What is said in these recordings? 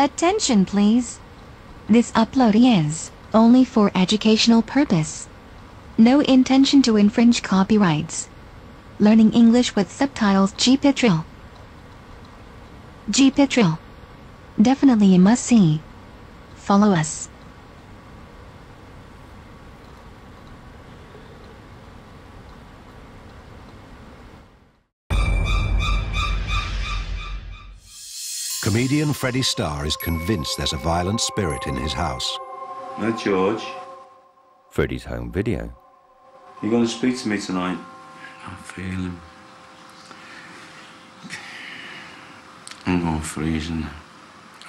Attention please. This upload is only for educational purpose. No intention to infringe copyrights. Learning English with subtitles. GPITRAL. GPITRAL. Definitely a must-see. Follow us. Comedian Freddie Starr is convinced there's a violent spirit in his house. No, George. Freddie's home video. You going to speak to me tonight? I feel him. I'm going freezing.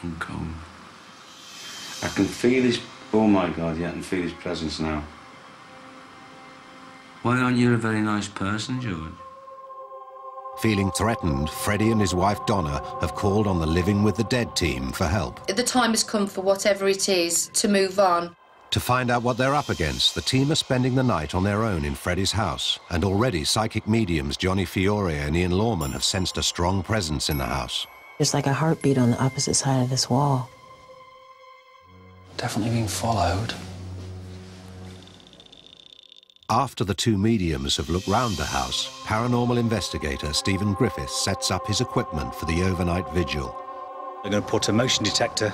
I'm cold. I can feel his... Oh, my God, yeah, I can feel his presence now. Why aren't you a very nice person, George? Feeling threatened, Freddie and his wife Donna have called on the Living with the Dead team for help. The time has come for whatever it is to move on. To find out what they're up against, the team are spending the night on their own in Freddie's house, and already psychic mediums Johnny Fiore and Ian Lawman have sensed a strong presence in the house. There's like a heartbeat on the opposite side of this wall. Definitely being followed. After the two mediums have looked round the house, paranormal investigator Stephen Griffiths sets up his equipment for the overnight vigil. We're going to put a motion detector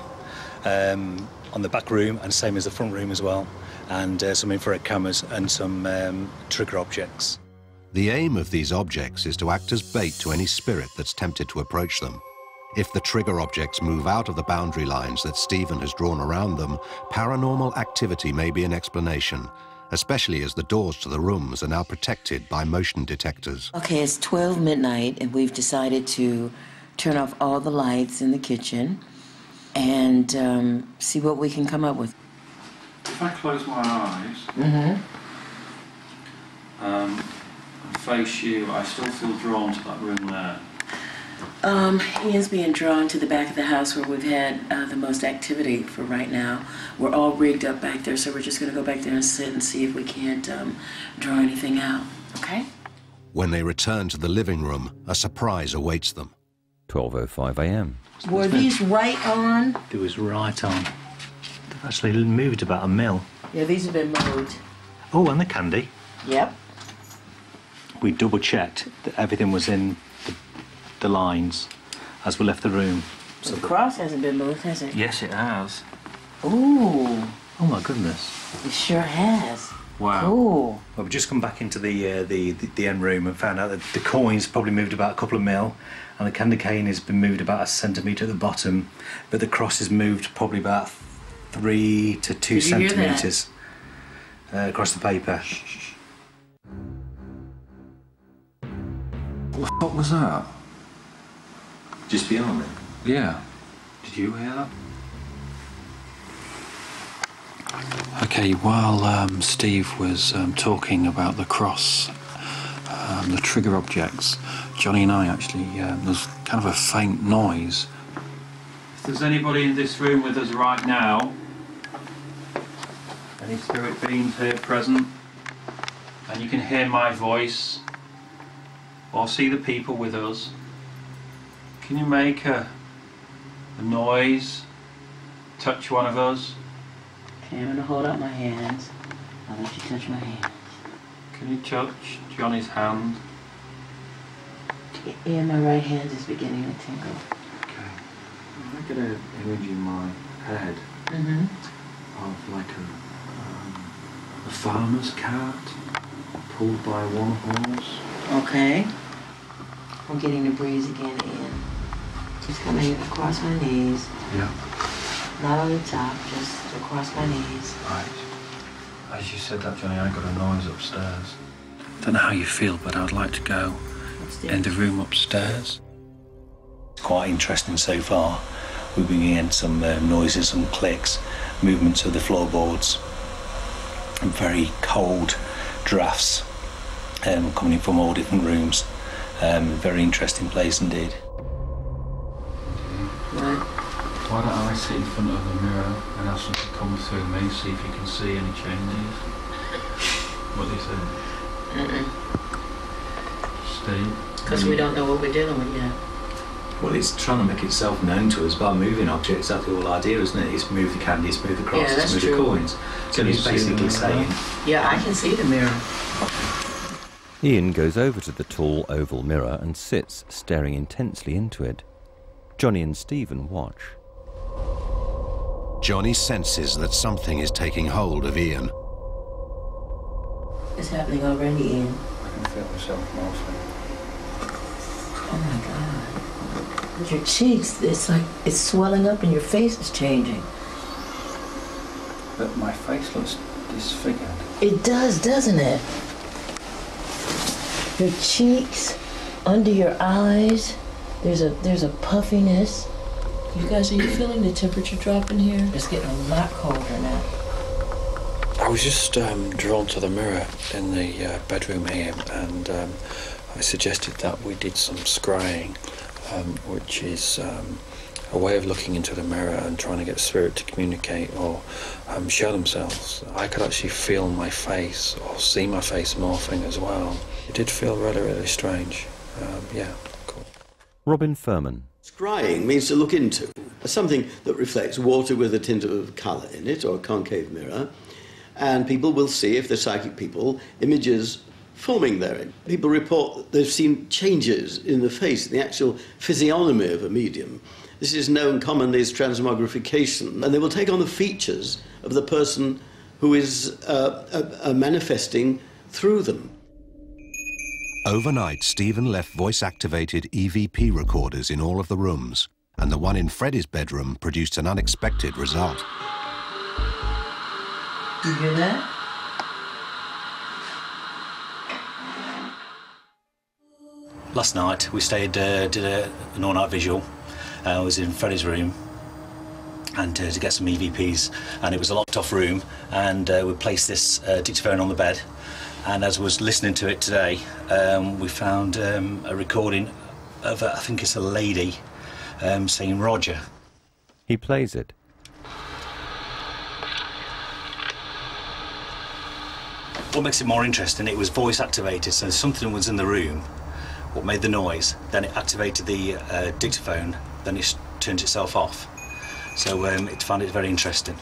on the back room, and same as the front room as well, and some infrared cameras and some trigger objects. The aim of these objects is to act as bait to any spirit that's tempted to approach them. If the trigger objects move out of the boundary lines that Stephen has drawn around them, paranormal activity may be an explanation, especially as the doors to the rooms are now protected by motion detectors. Okay, it's 12 midnight, and we've decided to turn off all the lights in the kitchen and see what we can come up with. If I close my eyes and face you, I still feel drawn to that room there. Ian's being drawn to the back of the house where we've had the most activity for right now. We're all rigged up back there, so we're just going to go back there and sit and see if we can't draw anything out, okay? When they return to the living room, a surprise awaits them. 12:05 a.m. Were these right on? It was right on. They've actually moved about a mil. Yeah, these have been moved. Oh, and the candy. Yep. We double-checked that everything was in the lines as we left the room. So the cross hasn't been moved, has it? Yes, it has. Ooh. Oh my goodness. It sure has. Wow. Cool. Well, we've just come back into the end room and found out that the coins probably moved about a couple of mil, and the candy cane has been moved about a centimetre at the bottom, but the cross is moved probably about 3 to 2 centimetres across the paper. What was that? Just beyond it? Yeah. Did you hear that? Okay, while Steve was talking about the cross, the trigger objects, Johnny and I actually, there was kind of a faint noise. If there's anybody in this room with us right now, any spirit beings here present, and you can hear my voice, or see the people with us, can you make a noise, touch one of us? Okay, I'm going to hold out my hands. I'll let you touch my hand. Can you touch Johnny's hand? And my right hand is beginning to tingle. Okay. I get an image in my head of like a farmer's cart pulled by one horse. Okay. I'm getting the breeze again in. Just coming across my knees. Yeah. Not on the top, just across my knees. Right. As you said that, Johnny, I got a noise upstairs. I don't know how you feel, but I'd like to go in the room upstairs. It's quite interesting so far. We've been getting some noises, some clicks, movements of the floorboards, and very cold drafts coming in from all different rooms. Very interesting place indeed. What? Why don't I sit in front of the mirror and ask them to come through me, see if you can see any changes? What do you think? Steve? Because we don't know what we're dealing with yet. Well, it's trying to make itself known to us by moving objects. That's the whole idea, isn't it? It's move the candy, it's move the crosses, Yeah, that's move the true. coins. So it's basically saying... Yeah, I can see the mirror. Ian goes over to the tall oval mirror and sits, staring intensely into it. Johnny and Stephen watch. Johnny senses that something is taking hold of Ian. It's happening already, Ian. I can feel myself morphing. Oh my God. With your cheeks, it's like it's swelling up and your face is changing. But my face looks disfigured. It does, doesn't it? Your cheeks, under your eyes, there's a puffiness. You guys, are you feeling the temperature drop in here? It's getting a lot colder now. I was just drawn to the mirror in the bedroom here, and I suggested that we did some scrying, which is a way of looking into the mirror and trying to get spirit to communicate or show themselves. I could actually feel my face or see my face morphing as well. It did feel really, really strange. Yeah, cool. Robin Furman. Scrying means to look into something that reflects water with a tint of colour in it, or a concave mirror, and people will see, if they're psychic people, images forming therein. People report that they've seen changes in the face, the actual physiognomy of a medium. This is known commonly as transmogrification, and they will take on the features of the person who is manifesting through them. Overnight, Stephen left voice-activated EVP recorders in all of the rooms, and the one in Freddie's bedroom produced an unexpected result. You hear that? Last night we stayed, did an all-night visual. I was in Freddie's room and to get some EVPs, and it was a locked-off room, and we placed this dictaphone on the bed. And as I was listening to it today, we found a recording of, I think it's a lady, saying Roger. He plays it. What makes it more interesting, it was voice activated, so something was in the room, what made the noise, then it activated the dictaphone, then it turned itself off. So it found it very interesting.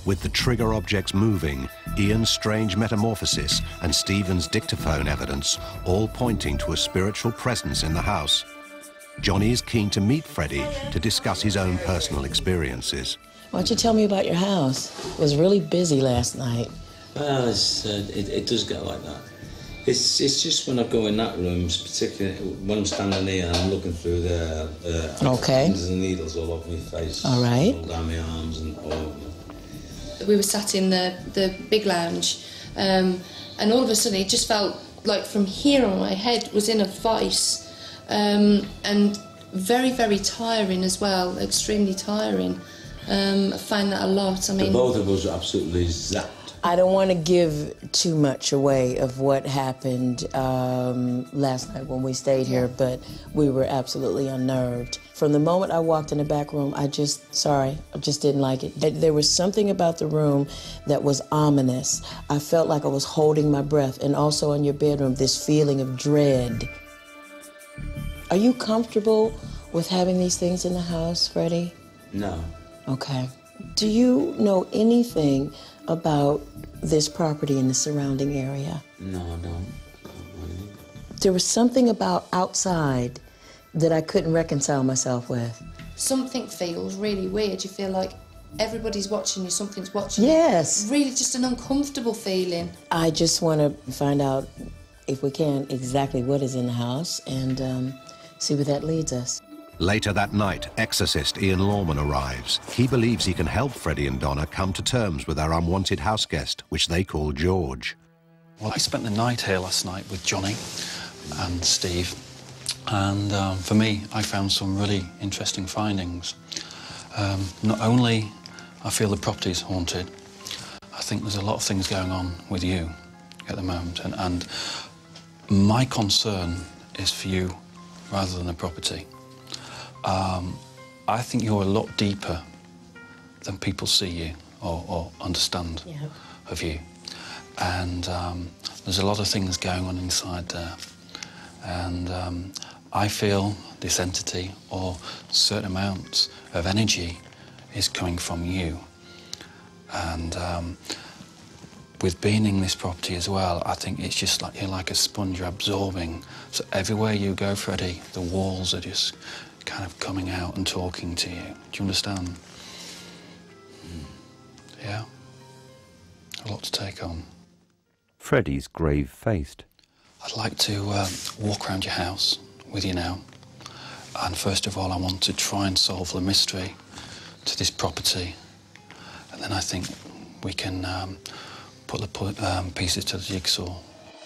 With the trigger objects moving, Ian's strange metamorphosis and Stephen's dictaphone evidence all pointing to a spiritual presence in the house, Johnny is keen to meet Freddie to discuss his own personal experiences. Why don't you tell me about your house? It was really busy last night. Well, it does get like that. It's just when I go in that room, particularly when I'm standing here and I'm looking through there. Okay. There's needles all over my face. All right. All down my arms and all over. We were sat in the big lounge, and all of a sudden it just felt like from here on my head was in a vice, and very, very tiring as well, extremely tiring. I find that a lot. I mean, Both of us are absolutely zapped. I don't want to give too much away of what happened last night when we stayed here, but we were absolutely unnerved. From the moment I walked in the back room, I just didn't like it. There was something about the room that was ominous. I felt like I was holding my breath, and also in your bedroom, this feeling of dread. Are you comfortable with having these things in the house, Freddie? No. Okay. Do you know anything about this property in the surrounding area? No, I don't. There was something about outside that I couldn't reconcile myself with. something feels really weird. You feel like everybody's watching you, something's watching you. Yes. Really just an uncomfortable feeling. I just want to find out, if we can, exactly what is in the house and see where that leads us. Later that night, exorcist Ian Lawman arrives. He believes he can help Freddie and Donna come to terms with their unwanted house guest, which they call George. Well, I spent the night here last night with Johnny and Steve, and for me, I found some really interesting findings. Not only I feel the property's haunted, I think there's a lot of things going on with you at the moment, and my concern is for you rather than the property. I think you're a lot deeper than people see you or understand of you. And there's a lot of things going on inside there. And I feel this entity or certain amounts of energy is coming from you. And with being in this property as well, I think it's just like you're like a sponge, you're absorbing. So everywhere you go, Freddie, the walls are just kind of coming out and talking to you. Do you understand? Yeah? A lot to take on. Freddie's grave-faced. I'd like to walk around your house with you now. And first of all, I want to try and solve the mystery to this property. And then I think we can put the pieces to the jigsaw.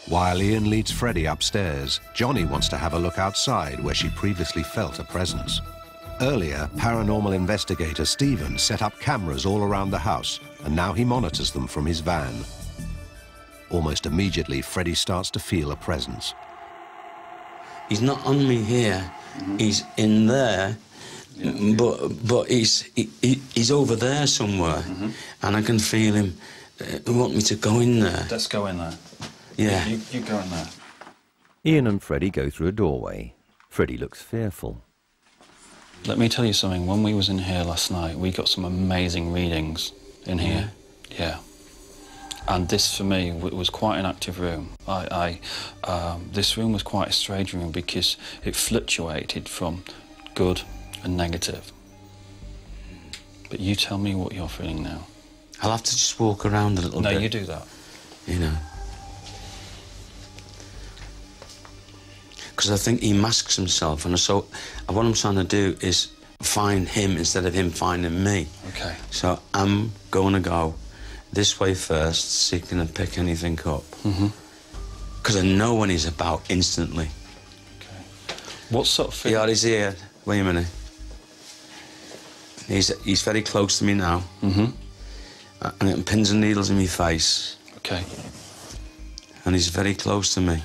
While Ian leads Freddie upstairs, Johnny wants to have a look outside where she previously felt a presence. Earlier, paranormal investigator Stephen set up cameras all around the house, and now he monitors them from his van. Almost immediately, Freddie starts to feel a presence. He's not on me here. He's in there, but he's over there somewhere, and I can feel him want me to go in there. Let's go in there. Yeah. You go in there. Ian and Freddie go through a doorway. Freddie looks fearful. Let me tell you something. When we was in here last night, we got some amazing readings in here. Yeah. And this, for me, was quite an active room. This room was quite a strange room because it fluctuated from good and negative. But you tell me what you're feeling now. I'll have to just walk around a little bit. No, you do that. You know. Because I think he masks himself, and so what I'm trying to do is find him instead of him finding me. Okay. So I'm going to go this way first, see if I can pick anything up. Because I know when he's about instantly. Okay. What sort of thing? Yeah, he's here. Wait a minute. He's very close to me now. And getting pins and needles in my face. Okay. And he's very close to me.